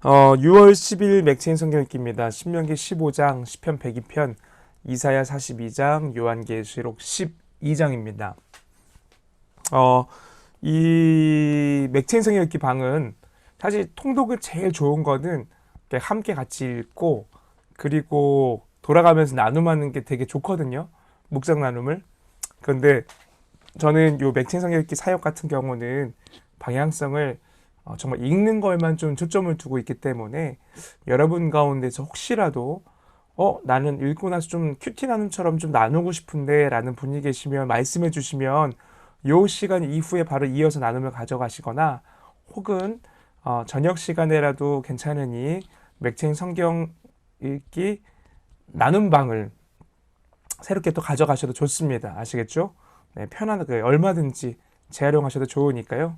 6월 10일 맥체인 성경 읽기입니다. 신명기 15장, 시편 102편, 이사야 42장, 요한계시록 12장입니다. 이 맥체인 성경 읽기 방은 사실 통독을 제일 좋은 거는 함께 같이 읽고 그리고 돌아가면서 나눔하는 게 되게 좋거든요. 묵상 나눔을. 그런데 저는 요 맥체인 성경 읽기 사역 같은 경우는 방향성을 정말 읽는 것만 좀 초점을 두고 있기 때문에 여러분 가운데서 혹시라도 나는 읽고 나서 좀 큐티 나눔처럼 좀 나누고 싶은데 라는 분이 계시면 말씀해 주시면 요 시간 이후에 바로 이어서 나눔을 가져가시거나 혹은 저녁 시간에라도 괜찮으니 맥체인 성경 읽기 나눔방을 새롭게 또 가져가셔도 좋습니다. 아시겠죠? 네, 편안하게 얼마든지 재활용하셔도 좋으니까요.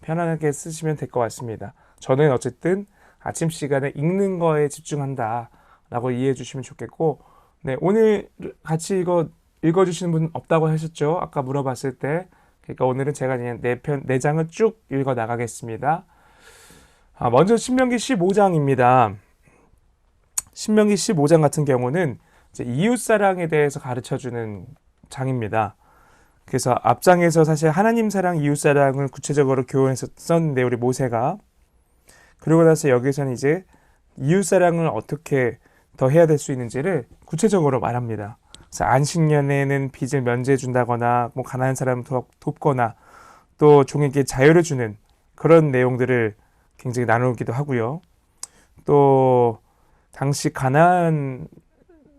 편안하게 쓰시면 될 것 같습니다. 저는 어쨌든 아침 시간에 읽는 거에 집중한다 라고 이해해 주시면 좋겠고, 네, 오늘 같이 읽어주시는 분 없다고 하셨죠? 아까 물어봤을 때. 그러니까 오늘은 제가 그냥 네 장을 쭉 읽어 나가겠습니다. 먼저 신명기 15장입니다. 신명기 15장 같은 경우는 이제 이웃사랑에 대해서 가르쳐주는 장입니다. 그래서 앞장에서 사실 하나님 사랑, 이웃 사랑을 구체적으로 교훈해서 썼는데 우리 모세가, 그러고 나서 여기서는 이제 이웃 사랑을 어떻게 더 해야 될 수 있는지를 구체적으로 말합니다. 그래서 안식년에는 빚을 면제해 준다거나 뭐 가난한 사람을 돕거나 또 종에게 자유를 주는 그런 내용들을 굉장히 나누기도 하고요. 또 당시 가난한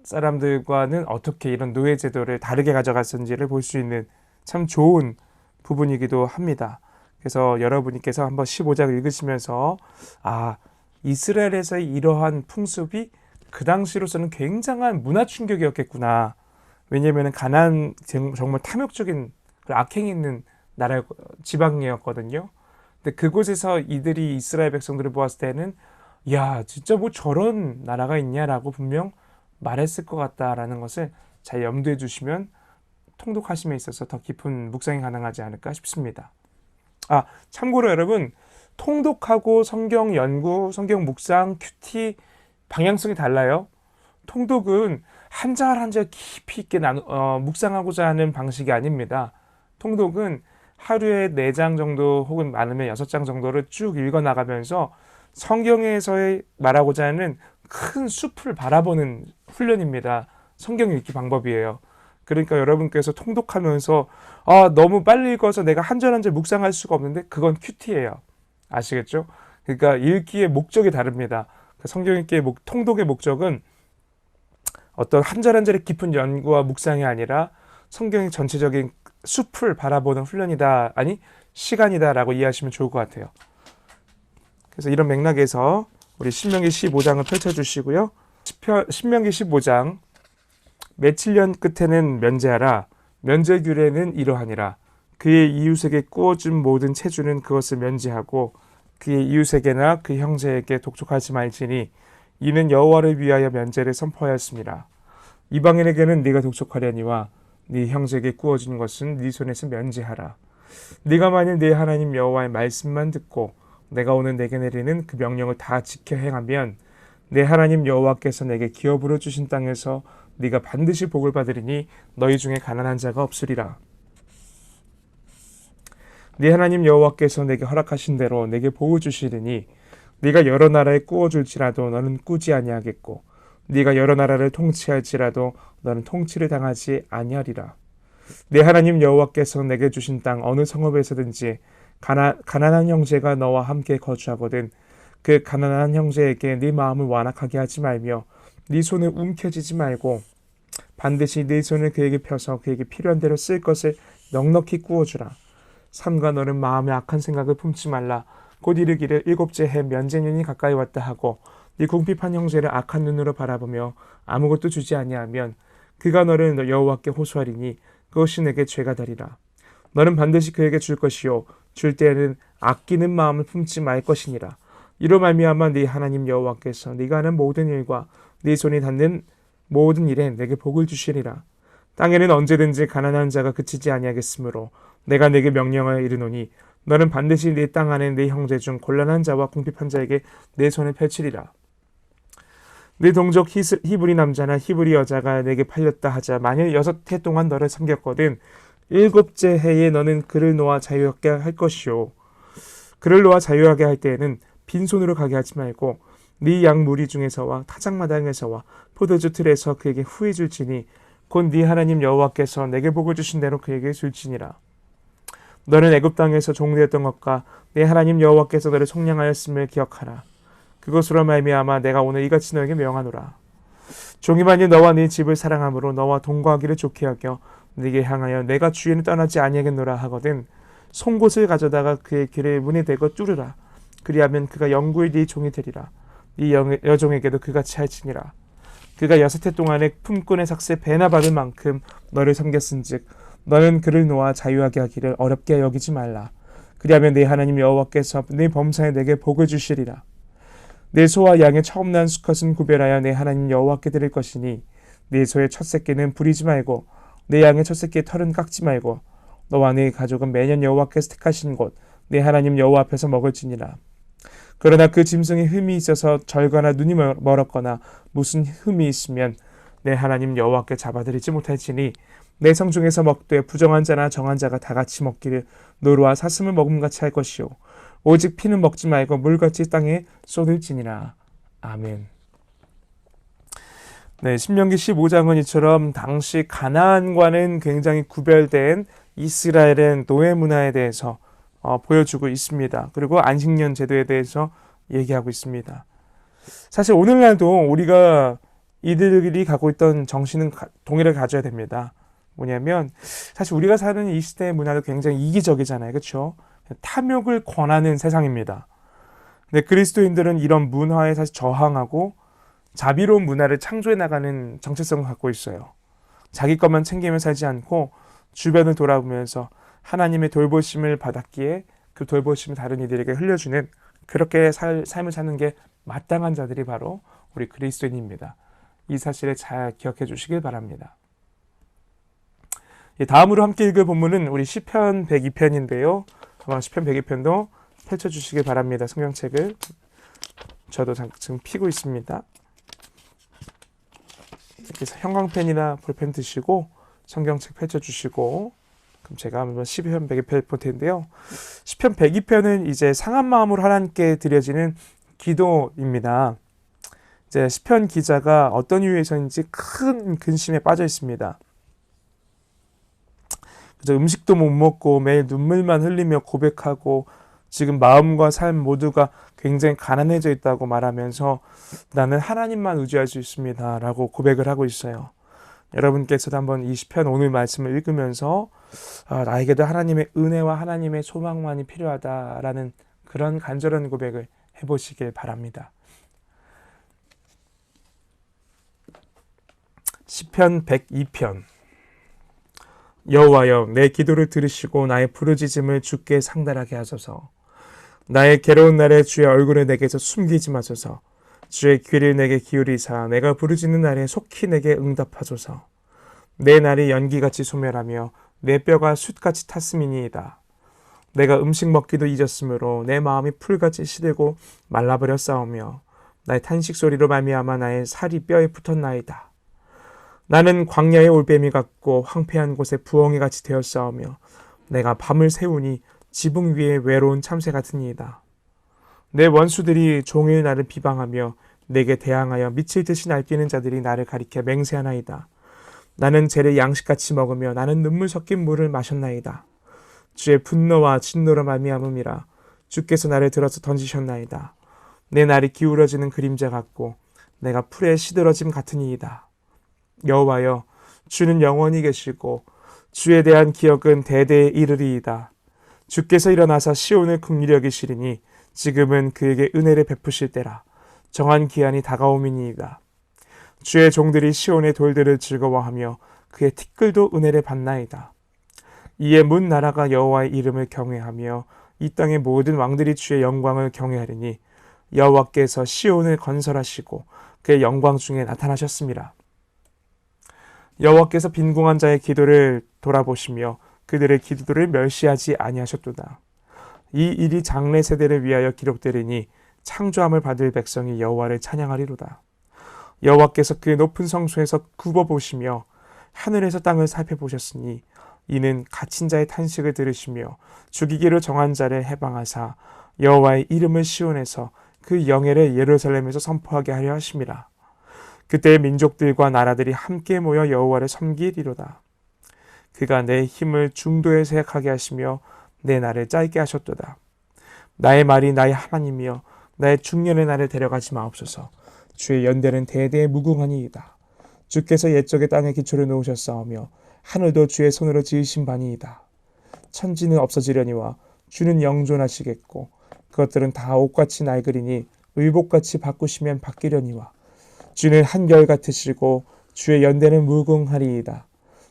사람들과는 어떻게 이런 노예 제도를 다르게 가져갔는지를 볼 수 있는 참 좋은 부분이기도 합니다. 그래서 여러분께서 한번 15장 읽으시면서 이스라엘에서의 이러한 풍습이 그 당시로서는 굉장한 문화 충격이었겠구나. 왜냐하면 가나안 정말 탐욕적인 악행이 있는 나라 지방이었거든요. 근데 그곳에서 이들이 이스라엘 백성들을 보았을 때는 야, 진짜 뭐 저런 나라가 있냐라고 분명 말했을 것 같다라는 것을 잘 염두에 두시면 통독하심에 있어서 더 깊은 묵상이 가능하지 않을까 싶습니다. 참고로 여러분, 통독하고 성경 연구, 성경 묵상, 큐티 방향성이 달라요. 통독은 한 절 한 절 깊이 있게 묵상하고자 하는 방식이 아닙니다. 통독은 하루에 4장 정도 혹은 많으면 6장 정도를 쭉 읽어나가면서 성경에서 말하고자 하는 큰 숲을 바라보는 훈련입니다. 성경 읽기 방법이에요. 그러니까 여러분께서 통독하면서 너무 빨리 읽어서 내가 한 절 한 절 묵상할 수가 없는데 그건 큐티예요. 아시겠죠? 그러니까 읽기의 목적이 다릅니다. 성경 읽기의 통독의 목적은 어떤 한 절 한 절의 깊은 연구와 묵상이 아니라 성경의 전체적인 숲을 바라보는 훈련이다, 시간이다라고 이해하시면 좋을 것 같아요. 그래서 이런 맥락에서 우리 신명기 15장을 펼쳐주시고요. 신명기 15장 며칠 년 끝에는 면제하라. 면제규례는 이러하니라. 그의 이웃에게 꾸어준 모든 체주는 그것을 면제하고 그의 이웃에게나 그 형제에게 독촉하지 말지니 이는 여호와를 위하여 면제를 선포하였습니다. 이방인에게는 네가 독촉하려니와 네 형제에게 꾸어준 것은 네 손에서 면제하라. 네가 만일 네 하나님 여호와의 말씀만 듣고 내가 오늘 내게 내리는 그 명령을 다 지켜 행하면 내 하나님 여호와께서 내게 기업으로 주신 땅에서 네가 반드시 복을 받으리니 너희 중에 가난한 자가 없으리라. 네 하나님 여호와께서 내게 허락하신 대로 내게 복을 주시리니 네가 여러 나라에 꾸어줄지라도 너는 꾸지 아니하겠고 네가 여러 나라를 통치할지라도 너는 통치를 당하지 아니하리라. 네 하나님 여호와께서 내게 주신 땅 어느 성읍에서든지 가난한 형제가 너와 함께 거주하거든 그 가난한 형제에게 네 마음을 완악하게 하지 말며 네 손을 움켜쥐지 말고 반드시 네 손을 그에게 펴서 그에게 필요한 대로 쓸 것을 넉넉히 꾸어주라. 삼가 너는 마음에 악한 생각을 품지 말라. 곧 이르기를 일곱째 해 면제년이 가까이 왔다 하고 네 궁핍한 형제를 악한 눈으로 바라보며 아무것도 주지 아니하면 그가 너를 여호와께 호소하리니 그것이 내게 죄가 되리라. 너는 반드시 그에게 줄 것이요 줄 때에는 아끼는 마음을 품지 말 것이니라. 이로 말미암아 네 하나님 여호와께서 네가 하는 모든 일과 네 손이 닿는 모든 일에 내게 복을 주시리라. 땅에는 언제든지 가난한 자가 그치지 아니하겠으므로 내가 내게 명령하여 이르노니 너는 반드시 네 땅 안에 네 형제 중 곤란한 자와 궁핍한 자에게 내 손을 펼치리라. 네 동족 히브리 남자나 히브리 여자가 내게 팔렸다 하자 만일 6해 동안 너를 섬겼거든 7째 해에 너는 그를 놓아 자유하게 할 것이요. 그를 놓아 자유하게 할 때에는 빈손으로 가게 하지 말고 네 양 무리 중에서와 타작마당에서와 포도주 틀에서 그에게 후히 줄지니 곧 네 하나님 여호와께서 내게 복을 주신 대로 그에게 줄지니라. 너는 애굽 땅에서 종되었던 것과 내 하나님 여호와께서 너를 속량하였음을 기억하라. 그것으로 말미암아 내가 오늘 이같이 너에게 명하노라. 종이 만일 너와 네 집을 사랑함으로 너와 동거하기를 좋게 여겨 네게 향하여 내가 주인을 떠나지 아니하겠노라 하거든 송곳을 가져다가 그의 길을 문에 대고 뚫으라. 그리하면 그가 영구히 네 종이 되리라. 네 여종에게도 그같이 할지니라. 그가 6해 동안에 품꾼의 삭세 배나 받을 만큼 너를 섬겼은즉 너는 그를 놓아 자유하게 하기를 어렵게 여기지 말라. 그리하면 네 하나님 여호와께서 네 범사에 내게 복을 주시리라. 내 소와 양의 처음 난 수컷은 구별하여 내 하나님 여호와께 드릴 것이니 네 소의 첫 새끼는 부리지 말고 내 양의 첫 새끼의 털은 깎지 말고 너와 네 가족은 매년 여호와께서 택하신 곳 내 하나님 여호와 앞에서 먹을지니라. 그러나 그 짐승이 흠이 있어서 절거나 눈이 멀었거나 무슨 흠이 있으면 내 하나님 여호와께 잡아들이지 못할지니 내 성 중에서 먹되 부정한 자나 정한 자가 다 같이 먹기를 노루와 사슴을 먹음같이 할 것이요 오직 피는 먹지 말고 물같이 땅에 쏟을지니라. 아멘. 네, 신명기 15장은 이처럼 당시 가나안과는 굉장히 구별된 이스라엘의 노예 문화에 대해서 보여주고 있습니다. 그리고 안식년 제도에 대해서 얘기하고 있습니다. 사실 오늘날도 우리가 이들이 갖고 있던 정신은 동일하게 가져야 됩니다. 뭐냐면 사실 우리가 사는 이 시대의 문화도 굉장히 이기적이잖아요. 그렇죠? 탐욕을 권하는 세상입니다. 근데 그리스도인들은 이런 문화에 사실 저항하고 자비로운 문화를 창조해 나가는 정체성을 갖고 있어요. 자기 것만 챙기며 살지 않고 주변을 돌아보면서 하나님의 돌보심을 받았기에 그 돌보심을 다른 이들에게 흘려주는 그렇게 삶을 사는 게 마땅한 자들이 바로 우리 그리스도인입니다. 이 사실을 잘 기억해 주시길 바랍니다. 다음으로 함께 읽을 본문은 우리 시편 102편인데요. 시편 102편도 펼쳐주시길 바랍니다. 성경책을 저도 지금 피고 있습니다. 이렇게 형광펜이나 볼펜 드시고 성경책 펼쳐주시고 그럼 제가 한번 시편 102편 볼 텐데요. 시편 102편은 이제 상한 마음으로 하나님께 드려지는 기도입니다. 이제 시편 기자가 어떤 이유에서인지 큰 근심에 빠져 있습니다. 그래서 음식도 못 먹고 매일 눈물만 흘리며 고백하고 지금 마음과 삶 모두가 굉장히 가난해져 있다고 말하면서 나는 하나님만 의지할 수 있습니다 라고 고백을 하고 있어요. 여러분께서도 한번 이 시편 오늘 말씀을 읽으면서 나에게도 하나님의 은혜와 하나님의 소망만이 필요하다라는 그런 간절한 고백을 해보시길 바랍니다. 시편 102편. 여호와여, 내 기도를 들으시고 나의 부르짖음을 주께 상달하게 하소서. 나의 괴로운 날에 주의 얼굴을 내게서 숨기지 마소서. 주의 귀를 내게 기울이사 내가 부르짖는 날에 속히 내게 응답하소서. 내 날이 연기같이 소멸하며 내 뼈가 숯같이 탔음이니이다. 내가 음식 먹기도 잊었으므로 내 마음이 풀같이 시들고 말라버렸사오며 나의 탄식 소리로 말미암아 나의 살이 뼈에 붙었나이다. 나는 광야의 올빼미 같고 황폐한 곳에 부엉이같이 되었사오며 내가 밤을 새우니 지붕 위에 외로운 참새 같으니이다. 내 원수들이 종일 나를 비방하며 내게 대항하여 미칠 듯이 날뛰는 자들이 나를 가리켜 맹세하나이다. 나는 재를 양식같이 먹으며 나는 눈물 섞인 물을 마셨나이다. 주의 분노와 진노로 말미암음이라. 주께서 나를 들어서 던지셨나이다. 내 날이 기울어지는 그림자 같고 내가 풀에 시들어짐 같으니이다. 여호와여, 주는 영원히 계시고 주에 대한 기억은 대대에 이르리이다. 주께서 일어나사 시온을 긍휼히 여기시리니 지금은 그에게 은혜를 베푸실 때라. 정한 기한이 다가오미니이다. 주의 종들이 시온의 돌들을 즐거워하며 그의 티끌도 은혜를 받나이다. 이에 문 나라가 여호와의 이름을 경외하며 이 땅의 모든 왕들이 주의 영광을 경외하리니 여호와께서 시온을 건설하시고 그의 영광 중에 나타나셨습니다. 여호와께서 빈궁한 자의 기도를 돌아보시며 그들의 기도를 멸시하지 아니하셨도다. 이 일이 장래 세대를 위하여 기록되리니 창조함을 받을 백성이 여호와를 찬양하리로다. 여호와께서 그의 높은 성소에서 굽어보시며 하늘에서 땅을 살펴보셨으니 이는 갇힌 자의 탄식을 들으시며 죽이기로 정한 자를 해방하사 여호와의 이름을 시온에서 그 영예를 예루살렘에서 선포하게 하려 하심이라. 그때 민족들과 나라들이 함께 모여 여호와를 섬기리로다. 그가 내 힘을 중도에 세약하게 하시며 내 날을 짧게 하셨도다. 나의 말이 나의 하나님이여 나의 중년의 날을 데려가지 마옵소서. 주의 연대는 대대에 무궁하니이다. 주께서 옛적의 땅에 기초를 놓으셨사오며 하늘도 주의 손으로 지으신 바니이다. 천지는 없어지려니와 주는 영존하시겠고 그것들은 다 옷같이 낡으리니 의복같이 바꾸시면 바뀌려니와 주는 한결 같으시고 주의 연대는 무궁하리이다.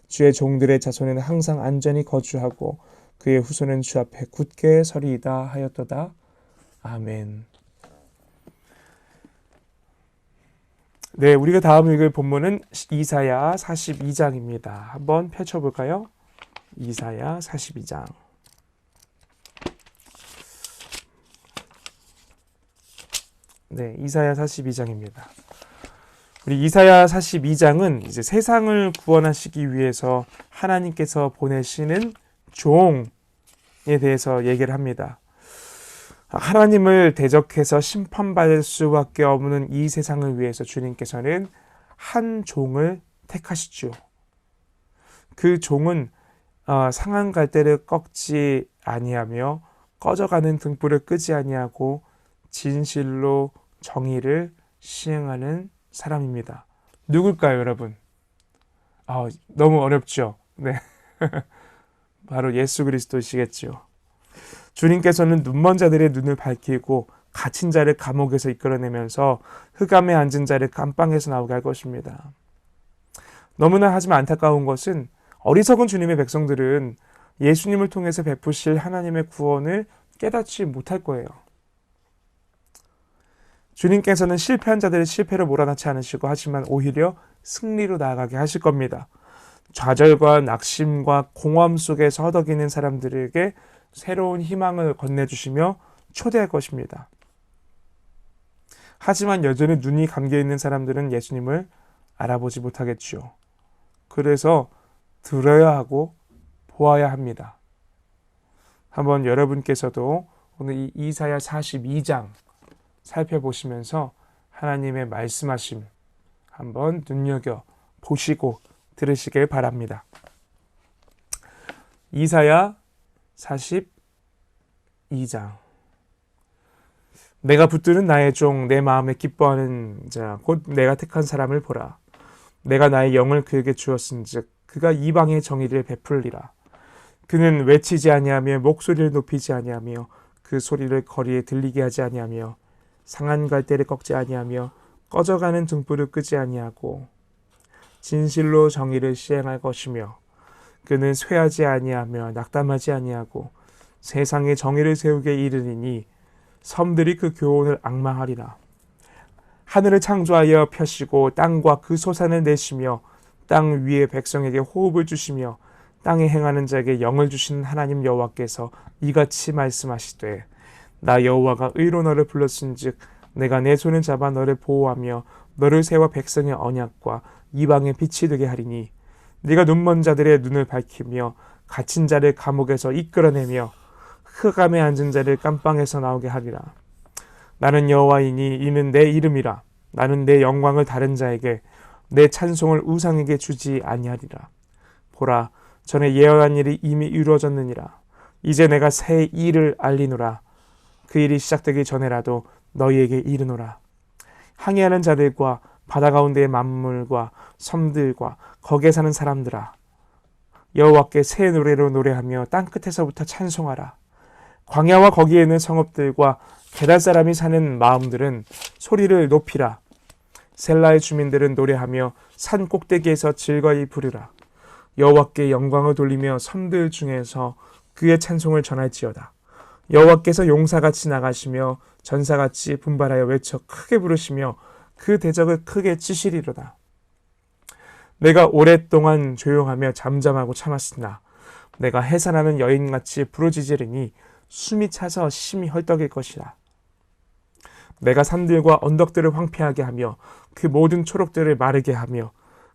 주의 종들의 자손은 항상 안전히 거주하고 그의 후손은 주 앞에 굳게 서리이다 하였도다. 아멘. 네, 우리가 다음 읽을 본문은 이사야 42장입니다. 한번 펼쳐볼까요? 이사야 42장. 네, 이사야 42장입니다. 우리 이사야 42장은 이제 세상을 구원하시기 위해서 하나님께서 보내시는 종에 대해서 얘기를 합니다. 하나님을 대적해서 심판받을 수밖에 없는 이 세상을 위해서 주님께서는 한 종을 택하시죠. 그 종은 상한 갈대를 꺾지 아니하며 꺼져가는 등불을 끄지 아니하고 진실로 정의를 시행하는 사람입니다. 누굴까요, 여러분? 너무 어렵죠? 네. 바로 예수 그리스도시겠죠. 주님께서는 눈먼 자들의 눈을 밝히고 갇힌 자를 감옥에서 이끌어내면서 흑암에 앉은 자를 감방에서 나오게 할 것입니다. 너무나 하지만 안타까운 것은 어리석은 주님의 백성들은 예수님을 통해서 베푸실 하나님의 구원을 깨닫지 못할 거예요. 주님께서는 실패한 자들을 실패로 몰아넣지 않으시고 하지만 오히려 승리로 나아가게 하실 겁니다. 좌절과 낙심과 공허함 속에서 허덕이는 사람들에게 새로운 희망을 건네주시며 초대할 것입니다. 하지만 여전히 눈이 감겨있는 사람들은 예수님을 알아보지 못하겠죠. 그래서 들어야 하고 보아야 합니다. 한번 여러분께서도 오늘 이 이사야 42장 살펴보시면서 하나님의 말씀하심 한번 눈여겨 보시고 들으시길 바랍니다. 이사야 42장. 내가 붙드는 나의 종 내 마음에 기뻐하는 자 곧 내가 택한 사람을 보라. 내가 나의 영을 그에게 주었은즉 그가 이방의 정의를 베풀리라. 그는 외치지 아니하며 목소리를 높이지 아니하며 그 소리를 거리에 들리게 하지 아니하며 상한 갈대를 꺾지 아니하며 꺼져가는 등불을 끄지 아니하고 진실로 정의를 시행할 것이며 그는 쇠하지 아니하며 낙담하지 아니하고 세상에 정의를 세우게 이르리니 섬들이 그 교훈을 앙망하리라. 하늘을 창조하여 펴시고 땅과 그 솟아을 내시며 땅 위에 백성에게 호흡을 주시며 땅에 행하는 자에게 영을 주시는 하나님 여호와께서 이같이 말씀하시되 나 여호와가 의로 너를 불렀은즉 내가 내 손을 잡아 너를 보호하며 너를 세워 백성의 언약과 이방의 빛이 되게 하리니 네가 눈먼 자들의 눈을 밝히며 갇힌 자를 감옥에서 이끌어내며 흑암에 앉은 자를 깜방에서 나오게 하리라. 나는 여호와이니 이는 내 이름이라. 나는 내 영광을 다른 자에게 내 찬송을 우상에게 주지 아니하리라. 보라, 전에 예언한 일이 이미 이루어졌느니라. 이제 내가 새 일을 알리노라. 그 일이 시작되기 전에라도 너희에게 이르노라. 항해하는 자들과 바다 가운데의 만물과 섬들과 거기에 사는 사람들아, 여호와께 새 노래로 노래하며 땅끝에서부터 찬송하라. 광야와 거기에 있는 성읍들과 게달 사람이 사는 마음들은 소리를 높이라. 셀라의 주민들은 노래하며 산 꼭대기에서 즐거이 부르라. 여호와께 영광을 돌리며 섬들 중에서 그의 찬송을 전할지어다. 여호와께서 용사같이 나가시며 전사같이 분발하여 외쳐 크게 부르시며 그 대적을 크게 치시리로다. 내가 오랫동안 조용하며 잠잠하고 참았으나 내가 해산하는 여인같이 부르짖으리니 숨이 차서 심히 헐떡일 것이라. 내가 산들과 언덕들을 황폐하게 하며 그 모든 초록들을 마르게 하며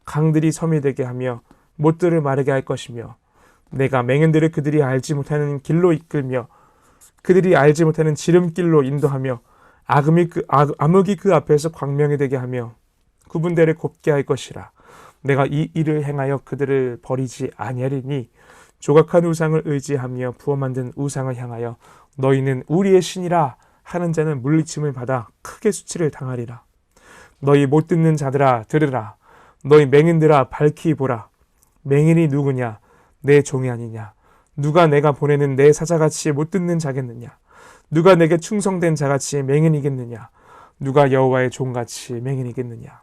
강들이 섬이 되게 하며 못들을 마르게 할 것이며 내가 맹인들을 그들이 알지 못하는 길로 이끌며 그들이 알지 못하는 지름길로 인도하며 암흑이 그 앞에서 광명이 되게 하며 구분대를 곱게 할 것이라. 내가 이 일을 행하여 그들을 버리지 아니하리니 조각한 우상을 의지하며 부어 만든 우상을 향하여 너희는 우리의 신이라 하는 자는 물리침을 받아 크게 수치를 당하리라. 너희 못 듣는 자들아 들으라. 너희 맹인들아 밝히 보라. 맹인이 누구냐? 내 종이 아니냐? 누가 내가 보내는 내 사자같이 못 듣는 자겠느냐? 누가 내게 충성된 자같이 맹인이겠느냐? 누가 여호와의 종같이 맹인이겠느냐?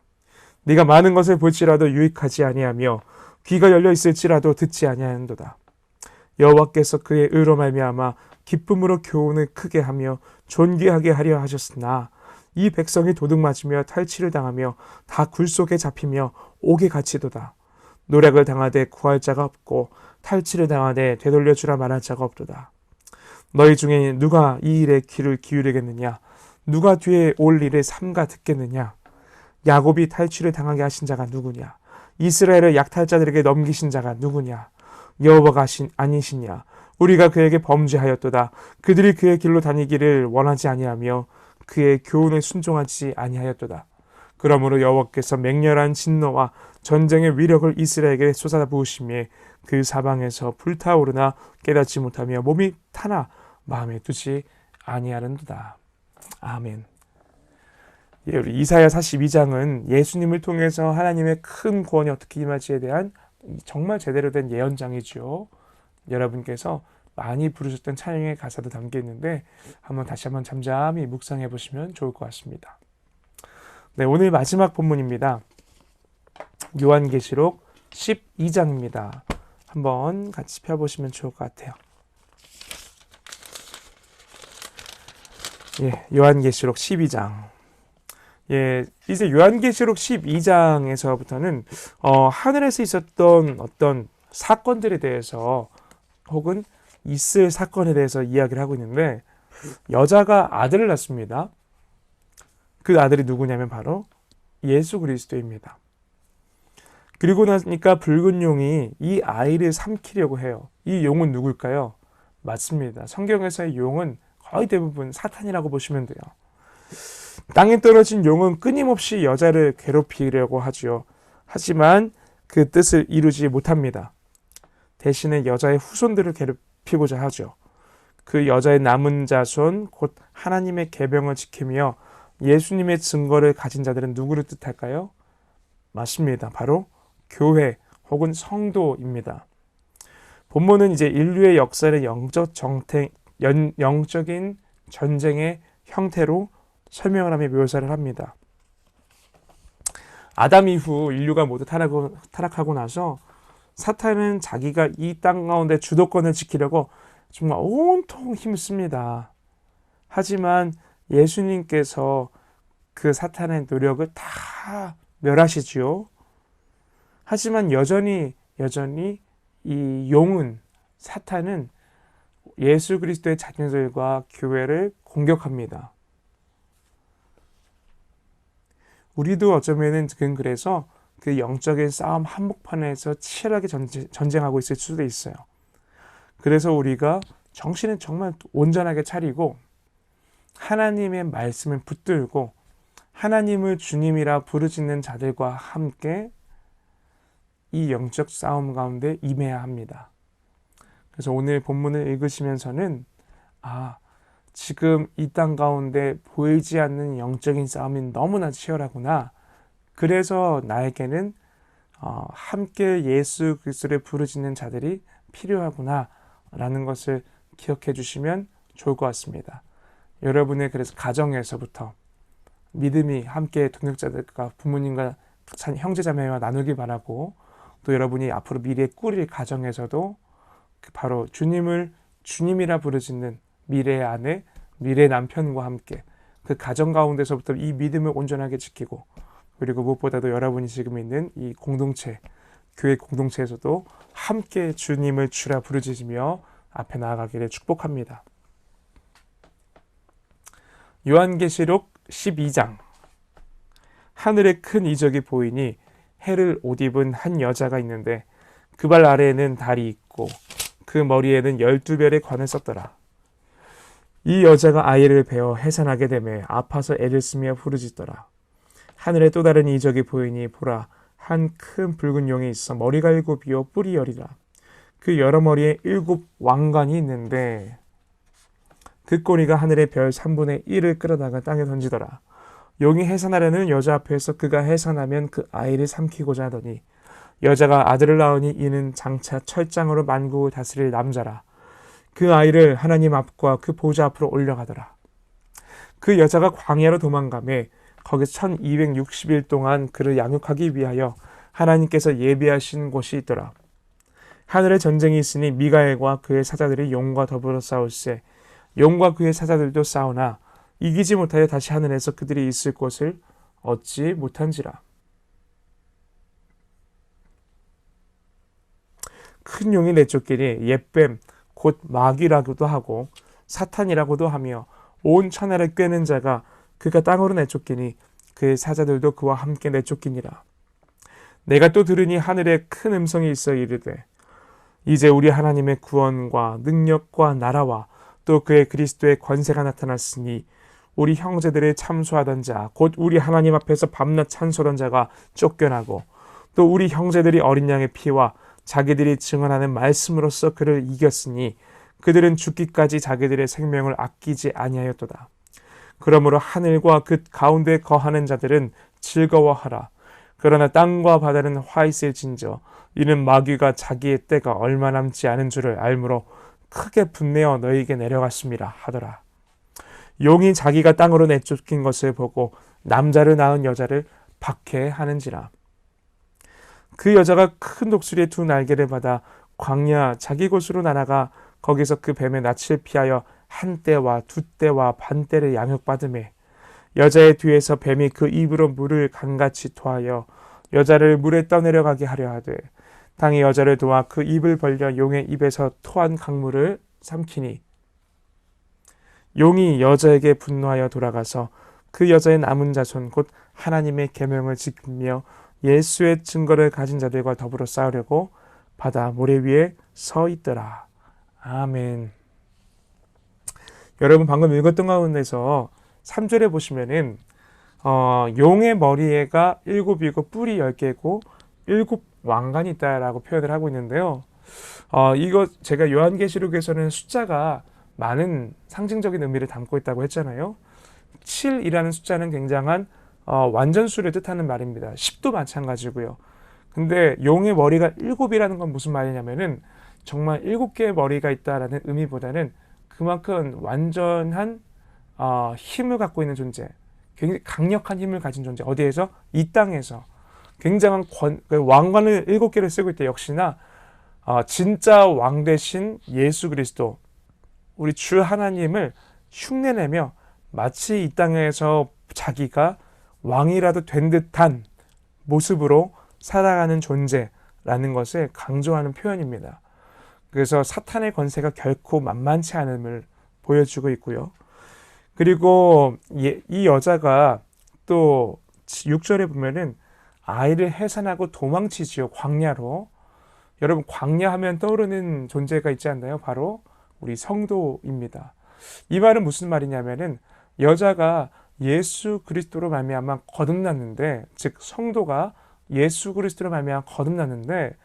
네가 많은 것을 볼지라도 유익하지 아니하며 귀가 열려 있을지라도 듣지 아니하는도다. 여호와께서 그의 의로 말미암아 기쁨으로 교훈을 크게 하며 존귀하게 하려 하셨으나 이 백성이 도둑맞으며 탈취를 당하며 다 굴 속에 잡히며 옥에 갇히도다. 노략을 당하되 구할 자가 없고 탈취를 당하되 되돌려 주라 말할 자가 없도다. 너희 중에 누가 이 일에 귀를 기울이겠느냐? 누가 뒤에 올 일을 삼가 듣겠느냐? 야곱이 탈취를 당하게 하신 자가 누구냐? 이스라엘을 약탈자들에게 넘기신 자가 누구냐? 여호와가 아니시냐? 우리가 그에게 범죄하였도다. 그들이 그의 길로 다니기를 원하지 아니하며 그의 교훈에 순종하지 아니하였도다. 그러므로 여호와께서 맹렬한 진노와 전쟁의 위력을 이스라엘에게 쏟아부으심에 그 사방에서 불타오르나 깨닫지 못하며 몸이 타나 마음에 두지 아니하는도다. 아멘. 우리 이사야 42장은 예수님을 통해서 하나님의 큰 구원이 어떻게 임할지에 대한 정말 제대로 된 예언장이죠. 여러분께서 많이 부르셨던 찬양의 가사도 담겨 있는데 다시 한번 잠잠히 묵상해 보시면 좋을 것 같습니다. 네, 오늘 마지막 본문입니다. 요한계시록 12장입니다. 한번 같이 펴보시면 좋을 것 같아요. 요한계시록 12장. 이제 요한계시록 12장에서부터는 하늘에서 있었던 어떤 사건들에 대해서 혹은 있을 사건에 대해서 이야기를 하고 있는데 여자가 아들을 낳습니다. 그 아들이 누구냐면 바로 예수 그리스도입니다. 그리고 나니까 붉은 용이 이 아이를 삼키려고 해요. 이 용은 누굴까요? 맞습니다. 성경에서의 용은 거의 대부분 사탄이라고 보시면 돼요. 땅에 떨어진 용은 끊임없이 여자를 괴롭히려고 하지요. 하지만 그 뜻을 이루지 못합니다. 대신에 여자의 후손들을 괴롭히고자 하죠. 그 여자의 남은 자손 곧 하나님의 계명을 지키며 예수님의 증거를 가진 자들은 누구를 뜻할까요? 맞습니다. 바로 교회 혹은 성도입니다. 본문은 이제 인류의 역사를 영적인 전쟁의 형태로 설명을 하며 묘사를 합니다. 아담 이후 인류가 모두 타락하고 나서 사탄은 자기가 이 땅 가운데 주도권을 지키려고 정말 온통 힘씁니다. 하지만 예수님께서 그 사탄의 노력을 다 멸하시지요. 하지만 여전히 이 용은 사탄은 예수 그리스도의 자녀들과 교회를 공격합니다. 우리도 어쩌면은 그래서 그 영적인 싸움 한복판에서 치열하게 전쟁하고 있을 수도 있어요. 그래서 우리가 정신을 정말 온전하게 차리고 하나님의 말씀을 붙들고 하나님을 주님이라 부르짖는 자들과 함께 이 영적 싸움 가운데 임해야 합니다. 그래서 오늘 본문을 읽으시면서는 지금 이 땅 가운데 보이지 않는 영적인 싸움이 너무나 치열하구나. 그래서 나에게는 함께 예수 그리스도를 부르짖는 자들이 필요하구나 라는 것을 기억해 주시면 좋을 것 같습니다. 여러분의 그래서 가정에서부터 믿음이 함께 동역자들과 부모님과 형제자매와 나누기 바라고 또 여러분이 앞으로 미래에 꾸릴 가정에서도 바로 주님을 주님이라 부르짖는 미래의 아내, 미래의 남편과 함께 그 가정 가운데서부터 이 믿음을 온전하게 지키고 그리고 무엇보다도 여러분이 지금 있는 이 공동체, 교회 공동체에서도 함께 주님을 주라 부르짖으며 앞에 나아가기를 축복합니다. 요한계시록 12장. 하늘에 큰 이적이 보이니 해를 옷 입은 한 여자가 있는데 그 발 아래에는 달이 있고 그 머리에는 12별의 관을 썼더라. 이 여자가 아이를 베어 해산하게 되매 아파서 애를 쓰며 부르짖더라. 하늘에 또 다른 이적이 보이니 보라, 한 큰 붉은 용이 있어 머리가 7이요 뿔이 10이라. 그 여러 머리에 7 왕관이 있는데 그 꼬리가 하늘의 별 3분의 1을 끌어다가 땅에 던지더라. 용이 해산하려는 여자 앞에서 그가 해산하면 그 아이를 삼키고자 하더니 여자가 아들을 낳으니 이는 장차 철장으로 만국을 다스릴 남자라. 그 아이를 하나님 앞과 그 보좌 앞으로 올려가더라. 그 여자가 광야로 도망가매 거기서 1260일 동안 그를 양육하기 위하여 하나님께서 예비하신 곳이 있더라. 하늘에 전쟁이 있으니 미가엘과 그의 사자들이 용과 더불어 싸울세. 용과 그의 사자들도 싸우나 이기지 못하여 다시 하늘에서 그들이 있을 곳을 얻지 못한지라. 큰 용이 내쫓기니 옛뱀 곧 마귀라고도 하고 사탄이라고도 하며 온 천하를 꿰는 자가 그가 땅으로 내쫓기니 그의 사자들도 그와 함께 내쫓기니라. 내가 또 들으니 하늘에 큰 음성이 있어 이르되 이제 우리 하나님의 구원과 능력과 나라와 또 그의 그리스도의 권세가 나타났으니 우리 형제들의 참소하던 자 곧 우리 하나님 앞에서 밤낮 찬송하던 자가 쫓겨나고 또 우리 형제들이 어린 양의 피와 자기들이 증언하는 말씀으로써 그를 이겼으니 그들은 죽기까지 자기들의 생명을 아끼지 아니하였도다. 그러므로 하늘과 그 가운데 거하는 자들은 즐거워하라. 그러나 땅과 바다는 화 있을진저 이는 마귀가 자기의 때가 얼마 남지 않은 줄을 알므로 크게 분내어 너희에게 내려갔습니다 하더라. 용이 자기가 땅으로 내쫓긴 것을 보고 남자를 낳은 여자를 박해하는지라. 그 여자가 큰 독수리의 2 날개를 받아 광야 자기 곳으로 날아가 거기서 그 뱀의 낯을 피하여 한 떼와 2 떼와 반 떼를 양육받으매 여자의 뒤에서 뱀이 그 입으로 물을 강같이 토하여 여자를 물에 떠내려가게 하려 하되 당이 여자를 도와 그 입을 벌려 용의 입에서 토한 강물을 삼키니 용이 여자에게 분노하여 돌아가서 그 여자의 남은 자손 곧 하나님의 계명을 지키며 예수의 증거를 가진 자들과 더불어 싸우려고 바다 모래 위에 서 있더라. 아멘. 여러분 방금 읽었던 가운데서 3절에 보시면은 용의 머리에가 7이고 뿔이 10개고 7 왕관이 있다라고 표현을 하고 있는데요. 이거 제가 요한계시록에서는 숫자가 많은 상징적인 의미를 담고 있다고 했잖아요. 7이라는 숫자는 굉장한 완전수를 뜻하는 말입니다. 10도 마찬가지고요. 근데 용의 머리가 7이라는 건 무슨 말이냐면은 정말 7개의 머리가 있다라는 의미보다는 그만큼 완전한 힘을 갖고 있는 존재, 굉장히 강력한 힘을 가진 존재. 어디에서? 이 땅에서 굉장한 왕관을 7개를 쓰고 있대. 역시나 진짜 왕 대신 예수 그리스도, 우리 주 하나님을 흉내내며 마치 이 땅에서 자기가 왕이라도 된 듯한 모습으로 살아가는 존재라는 것을 강조하는 표현입니다. 그래서 사탄의 권세가 결코 만만치 않음을 보여주고 있고요. 그리고 이 여자가 또 6절에 보면은 아이를 해산하고 도망치지요. 광야로. 여러분 광야 하면 떠오르는 존재가 있지 않나요? 바로 우리 성도입니다. 이 말은 무슨 말이냐면은 여자가 예수 그리스도로 말미암아 거듭났는데, 즉 성도가 예수 그리스도로 말미암아 거듭났는데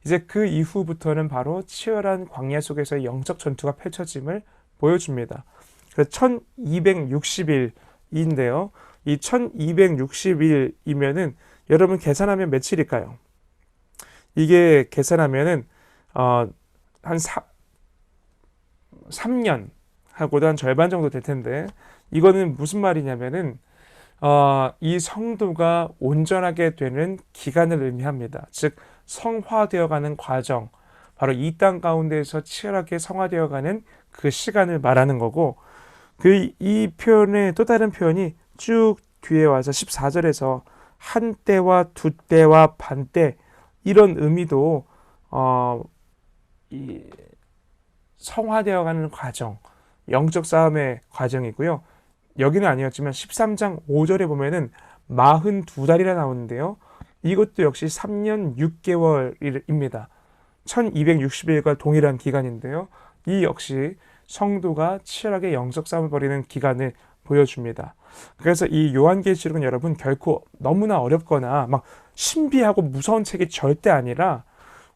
이제 그 이후부터는 바로 치열한 광야 속에서의 영적 전투가 펼쳐짐을 보여줍니다. 그래서 1260일인데요. 이 1260일이면은 여러분 계산하면 며칠일까요? 이게 계산하면은 한 3년 하고도 한 절반 정도 될 텐데, 이거는 무슨 말이냐면은 이 성도가 온전하게 되는 기간을 의미합니다. 즉 성화되어가는 과정, 바로 이 땅 가운데에서 치열하게 성화되어가는 그 시간을 말하는 거고, 이 표현의 또 다른 표현이 쭉 뒤에 와서 14절에서 한 때와 2 때와 반 때, 이런 의미도 이 성화되어가는 과정, 영적 싸움의 과정이고요. 여기는 아니었지만 13장 5절에 보면은 42달이라 나오는데요. 이것도 역시 3년 6개월입니다. 1260일과 동일한 기간인데요. 이 역시 성도가 치열하게 영적 싸움을 벌이는 기간을 보여줍니다. 그래서 이 요한계시록은 여러분 결코 너무나 어렵거나 막 신비하고 무서운 책이 절대 아니라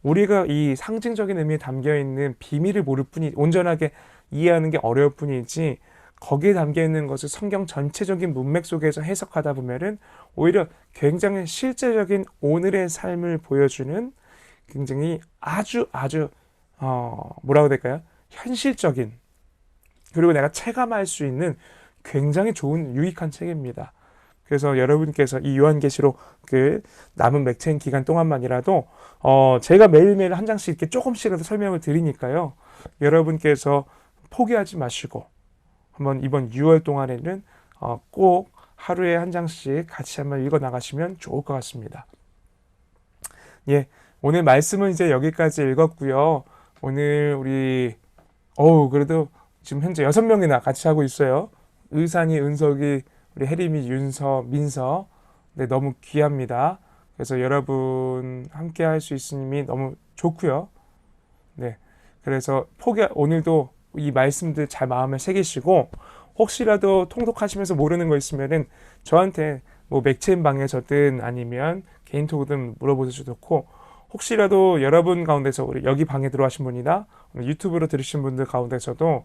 우리가 이 상징적인 의미에 담겨 있는 비밀을 모를 뿐이 온전하게 이해하는 게 어려울 뿐이지 거기에 담겨 있는 것을 성경 전체적인 문맥 속에서 해석하다 보면은 오히려 굉장히 실제적인 오늘의 삶을 보여주는 굉장히 아주 뭐라고 해야 될까요? 현실적인 그리고 내가 체감할 수 있는 굉장히 좋은 유익한 책입니다. 그래서 여러분께서 이 요한계시록 그 남은 맥체인 기간 동안만이라도 제가 매일매일 한 장씩 이렇게 조금씩이라도 설명을 드리니까요. 여러분께서 포기하지 마시고 한번 이번 6월 동안에는 꼭 하루에 한 장씩 같이 한번 읽어 나가시면 좋을 것 같습니다. 예, 오늘 말씀은 이제 여기까지 읽었고요. 오늘 우리 그래도 지금 현재 6명이나 같이 하고 있어요. 의산이, 은석이, 우리 혜림이, 윤서, 민서. 네, 너무 귀합니다. 그래서 여러분 함께 할 수 있으니 너무 좋고요. 네, 그래서 오늘도 이 말씀들 잘 마음에 새기시고 혹시라도 통독하시면서 모르는 거 있으면은 저한테 뭐 맥체인 방에서든 아니면 개인톡이든 물어보셔도 좋고 혹시라도 여러분 가운데서 우리 여기 방에 들어와신 분이나 유튜브로 들으신 분들 가운데서도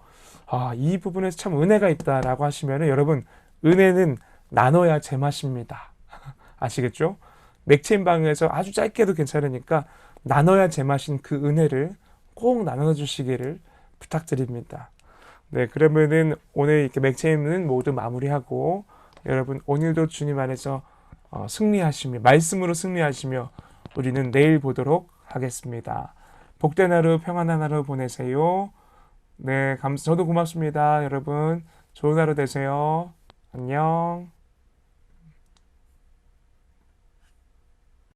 이 부분에서 참 은혜가 있다라고 하시면은 여러분 은혜는 나눠야 제맛입니다. 아시겠죠? 맥체인 방에서 아주 짧게도 괜찮으니까 나눠야 제맛인 그 은혜를 꼭 나눠주시기를 부탁드립니다. 네, 그러면은 오늘 이렇게 맥체인은 모두 마무리하고 여러분 오늘도 주님 안에서 승리하시며 말씀으로 승리하시며 우리는 내일 보도록 하겠습니다. 복된 하루 평안한 하루 보내세요. 네, 저도 고맙습니다. 여러분 좋은 하루 되세요. 안녕.